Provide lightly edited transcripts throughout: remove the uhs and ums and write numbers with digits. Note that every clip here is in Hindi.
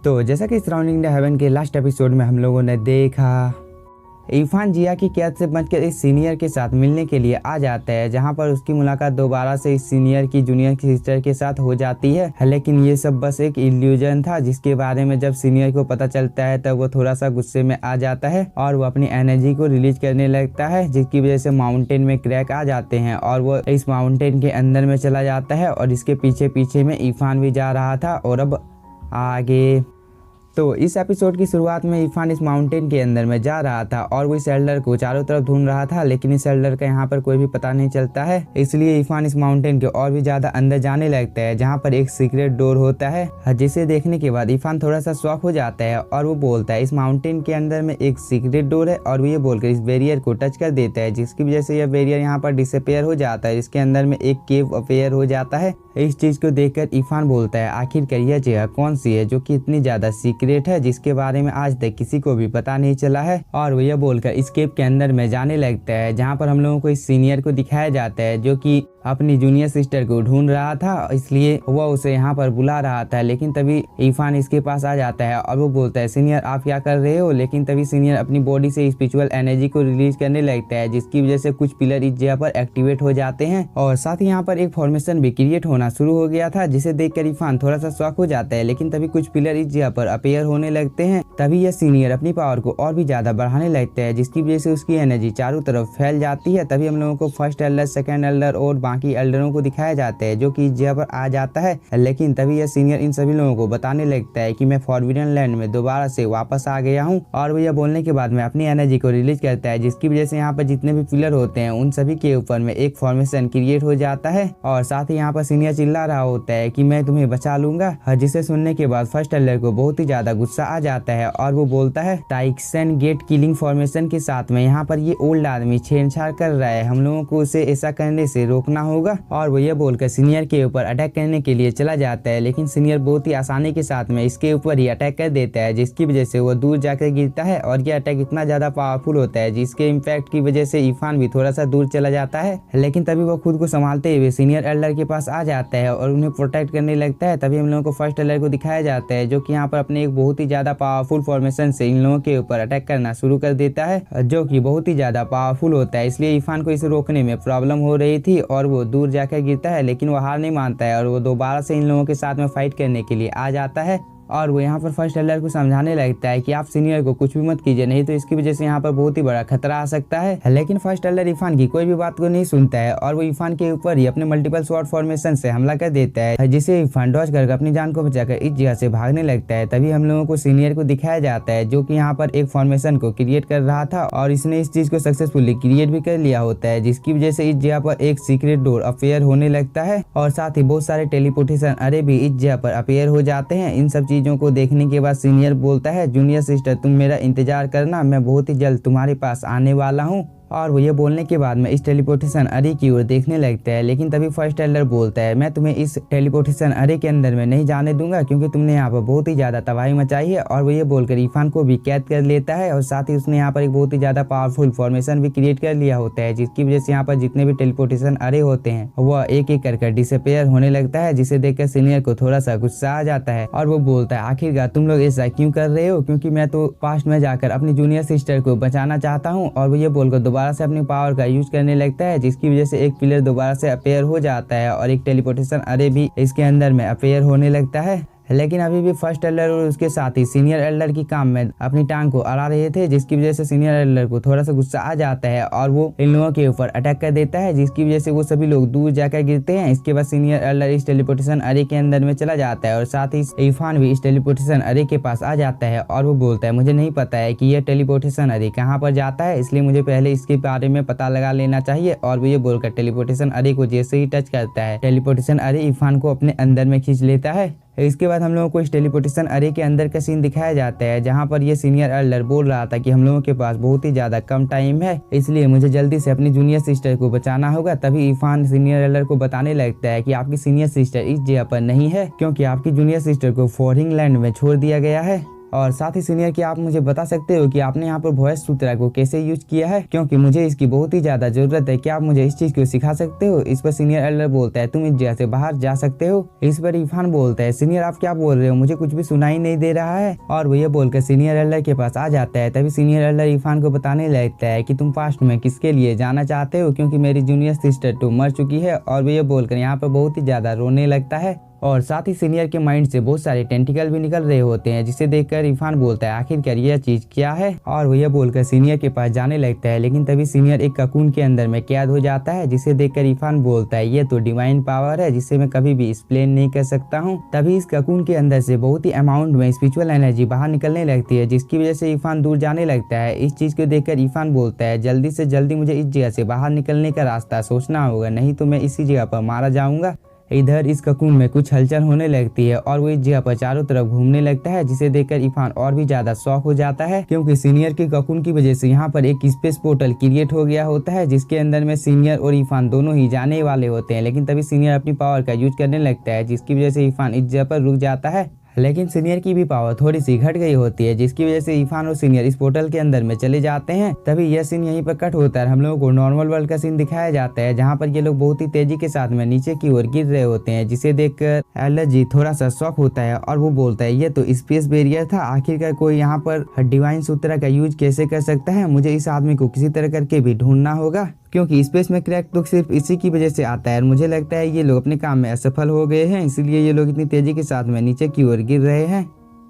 तो जैसा कि सराउंडिंग द हेवन के लास्ट एपिसोड में हम लोगों ने देखा, इरफान जिया की कैद से बचकर इस सीनियर के साथ मिलने के लिए आ जाता है, जहां पर उसकी मुलाकात दोबारा से इस सीनियर की जूनियर की सिस्टर के साथ हो जाती है। लेकिन ये सब बस एक इल्यूजन था, जिसके बारे में जब सीनियर को पता चलता है तब वो थोड़ा सा गुस्से में आ जाता है और वो अपनी एनर्जी को रिलीज करने लगता है, जिसकी वजह से माउंटेन में क्रैक आ जाते हैं और वो इस माउंटेन के अंदर में चला जाता है और इसके पीछे पीछे में इरफान भी जा रहा था। और अब आगे तो इस एपिसोड की शुरुआत में इरफान इस माउंटेन के अंदर में जा रहा था और वो इस एल्डर को चारों तरफ ढूंढ रहा था, लेकिन इस एल्डर का यहाँ पर कोई भी पता नहीं चलता है। इसलिए इरफान इस माउंटेन के और भी ज्यादा अंदर जाने लगता है, जहाँ पर एक सीक्रेट डोर होता है, जिसे देखने के बाद इरफान थोड़ा सा शॉक हो जाता है और वो बोलता है इस माउंटेन के अंदर में एक सीक्रेट डोर है, और वो ये बोलकर इस बैरियर को टच कर देता है, जिसकी वजह से यह बैरियर यहाँ पर डिसअपेयर हो जाता है, जिसके अंदर में एक केव अपेयर हो जाता है। इस चीज को देखकर इरफान बोलता है आखिरकार यह जगह कौन सी है जो कि इतनी ज्यादा सीक्रेट है, जिसके बारे में आज तक किसी को भी पता नहीं चला है। और वो यह बोलकर इस केव के अंदर में जाने लगता है, जहाँ पर हम लोगों को इस सीनियर को दिखाया जाता है जो कि अपनी जूनियर सिस्टर को ढूंढ रहा था, इसलिए वह उसे यहाँ पर बुला रहा था। लेकिन तभी इरफान इसके पास आ जाता है और वो बोलता है सीनियर आप क्या कर रहे हो। लेकिन तभी सीनियर अपनी बॉडी से स्पिरिचुअल एनर्जी को रिलीज करने लगता है, जिसकी वजह से कुछ पिलर इस जगह पर एक्टिवेट हो जाते हैं और साथ ही यहाँ पर एक फॉर्मेशन भी क्रिएट होना शुरू हो गया था, जिसे देखकर इरफान थोड़ा सा शॉक हो जाता है। लेकिन तभी कुछ पिलर इस जगह पर अपेयर होने लगते हैं। तभी यह सीनियर अपनी पावर को और भी ज्यादा बढ़ाने लगता है, जिसकी वजह से उसकी एनर्जी चारों तरफ फैल जाती है। तभी हम लोगों को फर्स्ट एल्डर, सेकंड एल्डर और बाकी एल्डरों को दिखाया जाता है जो कि इस जगह पर आ जाता है। लेकिन तभी यह सीनियर इन सभी लोगों को बताने लगता है कि मैं फॉरबिडन लैंड में दोबारा से वापस आ गया हूँ, और वो यह बोलने के बाद में अपनी एनर्जी को रिलीज करता है, जिसकी वजह से यहाँ पर जितने भी पिलर होते हैं उन सभी के ऊपर में एक फॉर्मेशन क्रिएट हो जाता है। और साथ ही यहाँ पर सीनियर चिल्ला रहा होता है कि मैं तुम्हें बचा लूंगा, जिसे सुनने के बाद फर्स्ट एल्डर को बहुत ही ज्यादा गुस्सा आ जाता है और वो बोलता है टाइक्सन गेट किलिंग फॉर्मेशन के साथ में यहाँ पर ये ओल्ड आदमी छेड़छाड़ कर रहा है, हम लोगों को उसे ऐसा करने से रोकना होगा। और वो ये बोलकर सीनियर के ऊपर अटैक करने के लिए चला जाता है, लेकिन सीनियर बहुत ही आसानी के साथ में इसके ऊपर ही अटैक कर देता है, जिसकी वजह से वो दूर जाकर गिरता है। और ये अटैक इतना ज्यादा पावरफुल होता है जिसके इम्पैक्ट की वजह से इरफान भी थोड़ा सा दूर चला जाता है। लेकिन तभी वो खुद को संभालते हुए सीनियर एल्डर के पास आ जाता है और उन्हें प्रोटेक्ट करने लगता है। तभी हम लोगों को फर्स्ट एल्डर को दिखाया जाता है जो कि यहाँ पर अपने एक बहुत ही ज्यादा पावरफुल फॉर्मेशन से इन लोगों के ऊपर अटैक करना शुरू कर देता है, जो कि बहुत ही ज्यादा पावरफुल होता है। इसलिए इरफान को इसे रोकने में प्रॉब्लम हो रही थी और वो दूर जाकर गिरता है, लेकिन वो हार नहीं मानता है और वो दोबारा से इन लोगों के साथ में फाइट करने के लिए आ जाता है। और वो यहाँ पर फर्स्ट एल्डर को समझाने लगता है कि आप सीनियर को कुछ भी मत कीजिए, नहीं तो इसकी वजह से यहाँ पर बहुत ही बड़ा खतरा आ सकता है। लेकिन फर्स्ट एल्डर इरफान की कोई भी बात को नहीं सुनता है और वो इरफान के ऊपर ही अपने मल्टीपल स्वॉर्ड फॉर्मेशन से हमला कर देता है, जिसे इरफान डॉज करके अपनी जान को बचाकर इस जगह से भागने लगता है। तभी हम लोगों को सीनियर को दिखाया जाता है जो कि यहाँ पर एक फॉर्मेशन को क्रिएट कर रहा था और इसने इस चीज को सक्सेसफुली क्रिएट भी कर लिया होता है, जिसकी वजह से इस जगह पर एक सीक्रेट डोर अपेयर होने लगता है और साथ ही बहुत सारे टेलीपोर्टेशन अरे भी इस जगह पर अपेयर हो जाते हैं। इन सब चीजों को देखने के बाद सीनियर बोलता है जूनियर सिस्टर तुम मेरा इंतजार करना, मैं बहुत ही जल्द तुम्हारे पास आने वाला हूँ। और वो ये बोलने के बाद में इस टेलीपोर्टेशन अरे की ओर देखने लगता है। लेकिन तभी फर्स्ट एल्डर बोलता है मैं तुम्हें इस टेलीपोर्टेशन अरे के अंदर में नहीं जाने दूंगा, क्योंकि तुमने यहाँ पर बहुत ही ज्यादा तबाही मचाई है। और वो ये बोलकर इरफान को भी कैद कर लेता है और साथ ही उसने यहाँ पर एक बहुत ही ज्यादा पावरफुल फॉर्मेशन भी क्रिएट कर लिया होता है, जिसकी वजह से यहाँ पर जितने भी टेलीपोर्टेशन अरे होते हैं वह एक एक कर डिसअपेयर होने लगता है, जिसे देखकर सीनियर को थोड़ा सा गुस्सा आ जाता है और वो बोलता है आखिरकार तुम लोग ऐसा क्यों कर रहे हो, क्योंकि मैं तो पास्ट में जाकर अपनी जूनियर सिस्टर को बचाना चाहता हूँ। और वो ये बोलकर दोबारा से अपनी पावर का यूज करने लगता है, जिसकी वजह से एक पिलर दोबारा से अपेयर हो जाता है और एक टेलीपोर्टेशन अरे भी इसके अंदर में अपेयर होने लगता है। लेकिन अभी भी फर्स्ट एल्डर और उसके साथ ही सीनियर एल्डर की काम में अपनी टांग को अड़ा रहे थे, जिसकी वजह से सीनियर एल्डर को थोड़ा सा गुस्सा आ जाता है और वो इन लोगों के ऊपर अटैक कर देता है, जिसकी वजह से वो सभी लोग दूर जाकर गिरते हैं। इसके बाद सीनियर एल्डर इस टेलीपोर्टेशन अरे के अंदर में चला जाता है और साथ ही इरफान भी इस टेलीपोर्टेशन अरे के पास आ जाता है और वो बोलता है मुझे नहीं पता है कि यह टेलीपोर्टेशन अरे कहाँ पर जाता है, इसलिए मुझे पहले इसके बारे में पता लगा लेना चाहिए। और वो ये बोलकर टेलीपोर्टेशन अरे को जैसे ही टच करता है टेलीपोर्टेशन अरे इरफान को अपने अंदर में खींच लेता है। इसके बाद हम लोगों को इस टेलीपोर्टेशन अरे के अंदर का सीन दिखाया जाता है, जहां पर ये सीनियर एल्डर बोल रहा था कि हम लोगों के पास बहुत ही ज्यादा कम टाइम है, इसलिए मुझे जल्दी से अपनी जूनियर सिस्टर को बचाना होगा। तभी इरफान सीनियर एल्डर को बताने लगता है कि आपकी सीनियर सिस्टर इस जगह पर नहीं है, क्योंकि आपकी जूनियर सिस्टर को फॉरिन लैंड में छोड़ दिया गया है। और साथ ही सीनियर कि आप मुझे बता सकते हो कि आपने यहाँ पर वॉइस सूत्रा को कैसे यूज किया है, क्योंकि मुझे इसकी बहुत ही ज्यादा जरूरत है। क्या आप मुझे इस चीज को सिखा सकते हो? इस पर सीनियर एल्डर बोलता है तुम इस जगह से बाहर जा सकते हो। इस पर इरफान बोलता है सीनियर आप क्या बोल रहे हो, मुझे कुछ भी सुनाई नहीं दे रहा है। और वो ये बोलकर सीनियर एल्डर के पास आ जाता है। तभी सीनियर एल्डर इरफान को बताने लगता है कि तुम पास्ट में किसके लिए जाना चाहते हो, क्योंकि मेरी जूनियर सिस्टर तो मर चुकी है। और वो ये बोलकर यहाँ पर बहुत ही ज्यादा रोने लगता है। और साथ ही सीनियर के माइंड से बहुत सारे टेंटिकल भी निकल रहे होते हैं, जिसे देखकर इरफान बोलता है आखिरकार यह चीज क्या है। और वो ये बोलकर सीनियर के पास जाने लगता है, लेकिन तभी सीनियर एक ककून के अंदर में कैद हो जाता है, जिसे देखकर इरफान बोलता है ये तो डिवाइन पावर है जिसे मैं कभी भी एक्सप्लेन नहीं कर सकता हूँ। तभी इस ककून के अंदर से बहुत ही अमाउंट में स्पिरिचुअल एनर्जी बाहर निकलने लगती है, जिसकी वजह से इरफान दूर जाने लगता है। इस चीज को देखकर इरफान बोलता है जल्दी से जल्दी मुझे इस जगह से बाहर निकलने का रास्ता सोचना होगा, नहीं तो मैं इसी जगह पर मारा जाऊंगा। इधर इस ककून में कुछ हलचल होने लगती है और वो इस जगह पर चारों तरफ घूमने लगता है, जिसे देखकर इरफान और भी ज्यादा शॉक हो जाता है, क्योंकि सीनियर के ककून की वजह से यहाँ पर एक स्पेस पोर्टल क्रिएट हो गया होता है, जिसके अंदर में सीनियर और इरफान दोनों ही जाने वाले होते हैं। लेकिन तभी सीनियर अपनी पावर का यूज करने लगता है, जिसकी वजह से इरफान इस जगह पर रुक जाता है। लेकिन सीनियर की भी पावर थोड़ी सी घट गई होती है, जिसकी वजह से इरफान और सीनियर इस पोर्टल के अंदर में चले जाते हैं। तभी यह सीन यहीं पर कट होता है। हम लोगों को नॉर्मल वर्ल्ड का सीन दिखाया जाता है, जहां पर ये लोग बहुत ही तेजी के साथ में नीचे की ओर गिर रहे होते हैं, जिसे देखकर एल्डर जी थोड़ा सा शॉक होता है और वो बोलता है ये तो स्पेस बैरियर था, आखिरकार कोई यहाँ पर डिवाइन सूत्रा का यूज कैसे कर सकता है। मुझे इस आदमी को किसी तरह करके भी ढूंढना होगा, क्योंकि स्पेस में क्रैक तो सिर्फ इसी की वजह से आता है। मुझे लगता है ये लोग अपने काम में असफल हो गए हैं, इसीलिए ये लोग इतनी तेजी के साथ में नीचे की ओर गिर रहे हैं।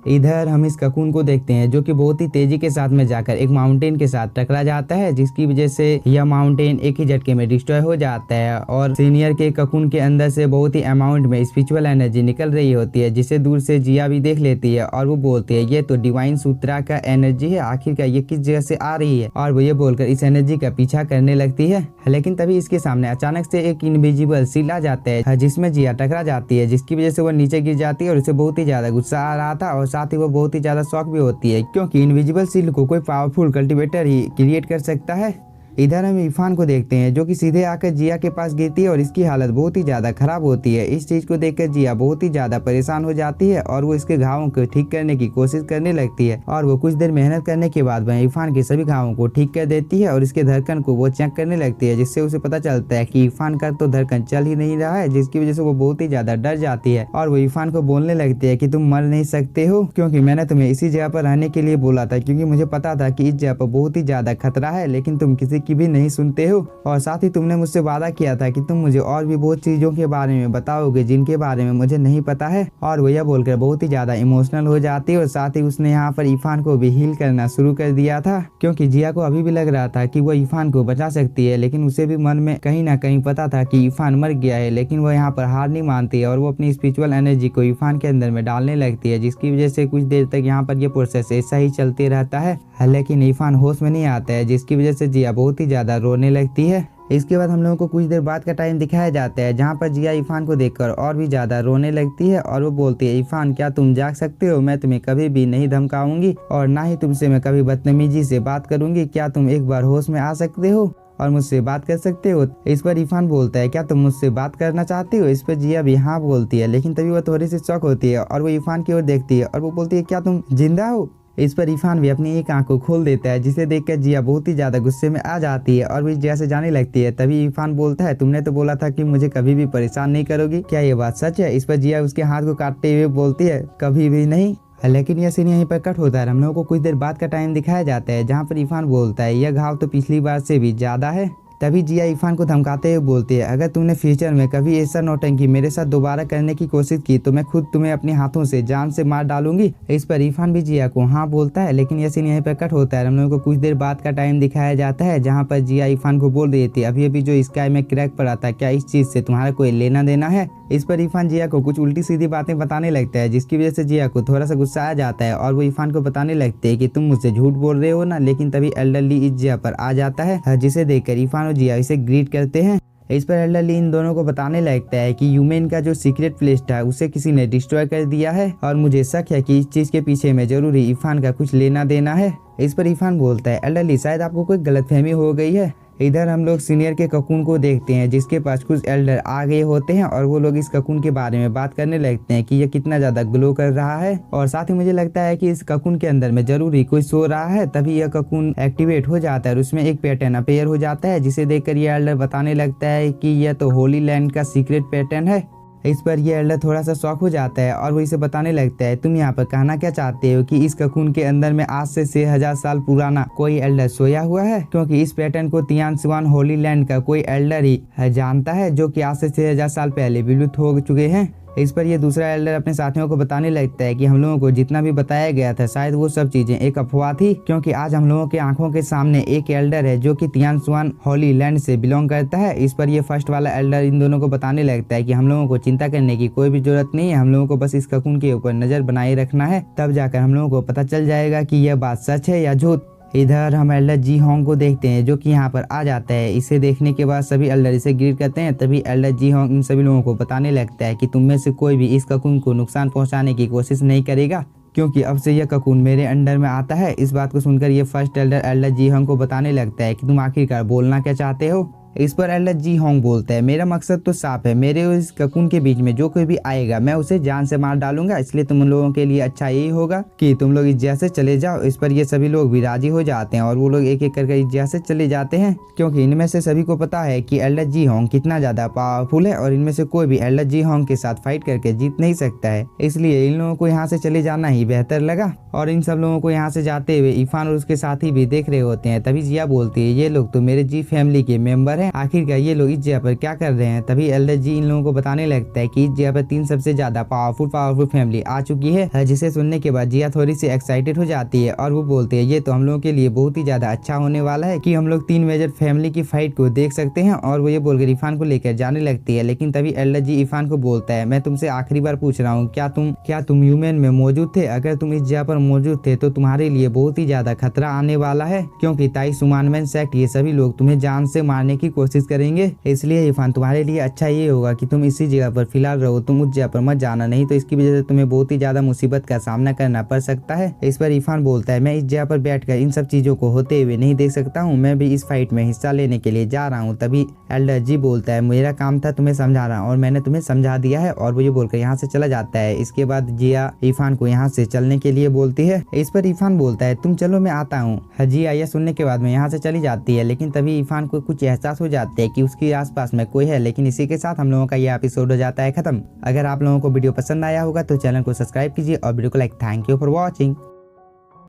इधर हम इस ककून को देखते हैं, जो कि बहुत ही तेजी के साथ में जाकर एक माउंटेन के साथ टकरा जाता है, जिसकी वजह से यह माउंटेन एक ही झटके में डिस्ट्रॉय हो जाता है। और सीनियर के ककून के अंदर से बहुत ही अमाउंट में स्पिरिचुअल एनर्जी निकल रही होती है, जिसे दूर से जिया भी देख लेती है और वो बोलती है ये तो डिवाइन सूत्रा का एनर्जी है, आखिरकार ये किस जगह से आ रही है। और वो ये बोलकर इस एनर्जी का पीछा करने लगती है। लेकिन तभी इसके सामने अचानक से एक इनविजिबल सील आ जाता है, जिसमें जिया टकरा जाती है, जिसकी वजह से वो नीचे गिर जाती है और उसे बहुत ही ज्यादा गुस्सा आ रहा था। और साथ ही वो बहुत ही ज्यादा शॉक भी होती है, क्योंकि इनविजिबल सील को कोई पावरफुल कल्टीवेटर ही क्रिएट कर सकता है। इधर हम इरफान को देखते हैं, जो कि सीधे आकर जिया के पास गिरती है और इसकी हालत बहुत ही ज्यादा खराब होती है। इस चीज को देखकर जिया बहुत ही ज्यादा परेशान हो जाती है और वो इसके घावों को ठीक करने की कोशिश करने लगती है। और वो कुछ देर मेहनत करने के बाद वह इरफान के सभी घावों को ठीक कर देती है और इसके धड़कन को वो चेक करने लगती है, जिससे उसे पता चलता है कि इरफान का तो धड़कन चल ही नहीं रहा है, जिसकी वजह से वो बहुत ही ज्यादा डर जाती है। और वो इरफान को बोलने लगती है कि तुम मर नहीं सकते हो, क्योंकि मैंने तुम्हें इसी जगह पर रहने के लिए बोला था, क्योंकि मुझे पता था कि इस जगह पर बहुत ही ज्यादा खतरा है, लेकिन तुम किसी की भी नहीं सुनते हो। और साथ ही तुमने मुझसे वादा किया था कि तुम मुझे और भी बहुत चीजों के बारे में बताओगे, जिनके बारे में मुझे नहीं पता है। और वो यह बोलकर बहुत ही ज्यादा इमोशनल हो जाती है। और साथ ही उसने यहाँ पर इरफान को भी हील करना शुरू कर दिया था, क्योंकि जिया को अभी भी लग रहा था कि वो इरफान को बचा सकती है, लेकिन उसे भी मन में कहीं ना कहीं पता था कि इरफान मर गया है। लेकिन वो यहाँ पर हार नहीं मानती है और वो अपनी स्पिरिचुअल एनर्जी को इरफान के अंदर में डालने लगती है, जिसकी वजह से कुछ देर तक यहाँ पर ये प्रोसेस ऐसा ही चलते रहता है। लेकिन इरफान होश में नहीं आता है, जिसकी वजह से जिया बहुत ही ज्यादा रोने लगती है। इसके बाद हम लोगों को कुछ देर बाद का टाइम दिखाया जाता है, जहाँ पर जिया इरफान को देखकर और भी ज्यादा रोने लगती है और वो बोलती है इरफान क्या तुम जाग सकते हो, मैं तुम्हें कभी भी नहीं धमकाऊंगी और ना ही तुमसे मैं कभी बदतमीजी से बात करूंगी, क्या तुम एक बार होश में आ सकते हो और मुझसे बात कर सकते हो। इस पर इरफान बोलता है क्या तुम मुझसे बात करना चाहते हो। इस पर जिया भी हाँ बोलती है, लेकिन तभी वो थोड़ी सी शॉक होती है और वो इरफान की ओर देखती है और वो बोलती है क्या तुम जिंदा हो। इस पर इरफान भी अपनी एक आंख को खोल देता है, जिसे देखकर जिया बहुत ही ज्यादा गुस्से में आ जाती है और वो इस जगह से जाने लगती है। तभी इरफान बोलता है तुमने तो बोला था कि मुझे कभी भी परेशान नहीं करोगी, क्या ये बात सच है। इस पर जिया उसके हाथ को काटते हुए बोलती है कभी भी नहीं। लेकिन यह सीन यहीं पर कट होता है। हम लोगों को कुछ देर बाद का टाइम दिखाया जाता है, जहाँ पर इरफान बोलता है यह घाव तो पिछली बार से भी ज्यादा है। तभी जिया इरफान को धमकाते हुए बोलती है अगर तुमने फ्यूचर में कभी ऐसा नौटंकी मेरे साथ दोबारा करने की कोशिश की तो मैं खुद तुम्हें अपने हाथों से जान से मार डालूंगी। इस पर इरफान भी जिया को हाँ बोलता है, लेकिन यह सीन यहीं पर कट होता है। हम लोगों को कुछ देर बाद का टाइम दिखाया जाता है, जहाँ पर जिया इरफान को बोल रही थी अभी अभी जो स्काई में क्रैक पड़ा था, क्या इस चीज से तुम्हारा कोई लेना देना है। इस पर इरफान जिया को कुछ उल्टी सीधी बातें बताने लगता है, जिसकी वजह से जिया को थोड़ा सा गुस्सा आ जाता है और वो इरफान को बताने लगते हैं कि तुम मुझसे झूठ बोल रहे हो ना। लेकिन तभी एल्डर ली इस जगह पर आ जाता है, जिसे देखकर इरफान और जिया इसे ग्रीट करते हैं। इस पर एल्डर ली इन दोनों को बताने लगता है कि ह्यूमन का जो सीक्रेट प्लेस था उसे किसी ने डिस्ट्रॉय कर दिया है और मुझे शक है कि इस चीज के पीछे में जरूरी इरफान का कुछ लेना देना है। इस पर इरफान बोलता है एल्डर ली शायद आपको कोई गलतफहमी हो गई है। इधर हम लोग सीनियर के ककून को देखते हैं जिसके पास कुछ एल्डर आ गए होते हैं और वो लोग इस ककून के बारे में बात करने लगते हैं कि ये कितना ज्यादा ग्लो कर रहा है। और साथ ही मुझे लगता है कि इस ककून के अंदर में जरूरी कोई सो रहा है, तभी यह ककून एक्टिवेट हो जाता है और उसमें एक पैटर्न अपेयर हो जाता है, जिसे देखकर ये एल्डर बताने लगता है कि यह तो होली लैंड का सीक्रेट पैटर्न है। इस पर यह एल्डर थोड़ा सा शॉक हो जाता है और वो इसे बताने लगता है, तुम यहाँ पर कहना क्या चाहते हो कि इस ककून के अंदर में आज से 6000 साल पुराना कोई एल्डर सोया हुआ है? क्योंकि इस पैटर्न को तियानसुआन होली लैंड का कोई एल्डर ही जानता है, जो कि आज से 6000 साल पहले विलुप्त हो चुके हैं। इस पर ये दूसरा एल्डर अपने साथियों को बताने लगता है कि हम लोगों को जितना भी बताया गया था शायद वो सब चीजें एक अफवाह थी, क्योंकि आज हम लोगों के आंखों के सामने एक एल्डर है जो कि तियानसुआन होली लैंड से बिलोंग करता है। इस पर ये फर्स्ट वाला एल्डर इन दोनों को बताने लगता है कि हम लोगों को चिंता करने की कोई भी जरूरत नहीं है, हम लोगों को बस इस ककून के ऊपर नजर बनाए रखना है, तब जाकर हम लोगों को पता चल जाएगा कि यह बात सच है या झूठ। इधर हम एल्डर जी होंग को देखते हैं जो कि यहाँ पर आ जाता है। इसे देखने के बाद सभी एल्डर इसे ग्रीट करते हैं। तभी एल्डर जी होंग इन सभी लोगों को बताने लगता है कि तुम में से कोई भी इस ककून को नुकसान पहुंचाने की कोशिश नहीं करेगा, क्योंकि अब से यह ककून मेरे अंडर में आता है। इस बात को सुनकर ये फर्स्ट एल्डर एल्डर जी होंग को बताने लगता है कि तुम आखिरकार बोलना क्या चाहते हो। इस पर एल्डर जी होंग बोलता है, मेरा मकसद तो साफ है, मेरे और इस ककून के बीच में जो कोई भी आएगा मैं उसे जान से मार डालूंगा, इसलिए तुम लोगों के लिए अच्छा यही होगा कि तुम लोग इस जगह से चले जाओ। इस पर ये सभी लोग भी राजी हो जाते हैं और वो लोग एक एक करके इस जगह से चले जाते हैं, क्योंकि इनमें से सभी को पता है कि एल्डर जी होंग कितना ज्यादा पावरफुल है और इनमें से कोई भी एल्डर जी होंग के साथ फाइट करके जीत नहीं सकता है। इसलिए इन लोगों को यहाँ से चले जाना ही बेहतर लगा और इन सब लोगों को यहाँ से जाते हुए इरफान और उसके साथी भी देख रहे होते हैं। तभी जिया बोलती है, ये लोग तो मेरे जी फैमिली के मेंबर हैं, आखिरकार ये लोग इस जगह पर क्या कर रहे हैं। तभी एल्डर जी इन लोगों को बताने लगता है कि इस जगह पर 3 सबसे ज्यादा पावरफुल फैमिली आ चुकी है, जिसे सुनने के बाद जिया थोड़ी सी एक्साइटेड हो जाती है और वो बोलते हैं, ये तो हम लोगों के लिए बहुत ही ज्यादा अच्छा होने वाला है कि हम लोग 3 मेजर फैमिली की फाइट को देख सकते हैं। और वो ये बोलकर इरफान को लेकर जाने लगती है, लेकिन तभी एल्डर जी इरफान को बोलता है, मैं तुमसे आखिरी बार पूछ रहा हूँ, क्या तुम ह्यूमन में मौजूद थे? अगर तुम इस जगह पर मौजूद थे तो तुम्हारे लिए बहुत ही ज्यादा खतरा आने वाला है, क्योंकि ताई सुमानमैन सेक्ट ये सभी लोग तुम्हें जान से मारने की कोशिश करेंगे। इसलिए इरफान तुम्हारे लिए अच्छा ये होगा कि तुम इसी जगह पर फिलहाल रहो, तुम उस जगह पर मत जाना, नहीं तो इसकी वजह से तुम्हें बहुत ही ज्यादा मुसीबत का सामना करना पड़ सकता है। इस पर इरफान बोलता है, मैं इस जगह पर बैठकर इन सब चीजों को होते हुए नहीं देख सकता हूँ, मैं भी इस फाइट में हिस्सा लेने के लिए जा रहा हूँ। तभी एल्डर जी बोलता है, मेरा काम था तुम्हें समझाना और मैंने तुम्हें समझा दिया है, और वो ये बोलकर यहाँ से चला जाता है। इसके बाद जिया इरफान को यहाँ से चलने के लिए बोलती है। इस पर इरफान बोलता है, तुम चलो मैं आता हूँ। जिया यह सुनने के बाद में यहाँ से चली जाती है, लेकिन तभी इरफान को कुछ एहसास हो जाता है कि उसके आसपास में कोई है। लेकिन इसी के साथ हम लोगों का यह एपिसोड हो जाता है खत्म। अगर आप लोगों को वीडियो पसंद आया होगा तो चैनल को सब्सक्राइब कीजिए और वीडियो को like. Thank you for watching.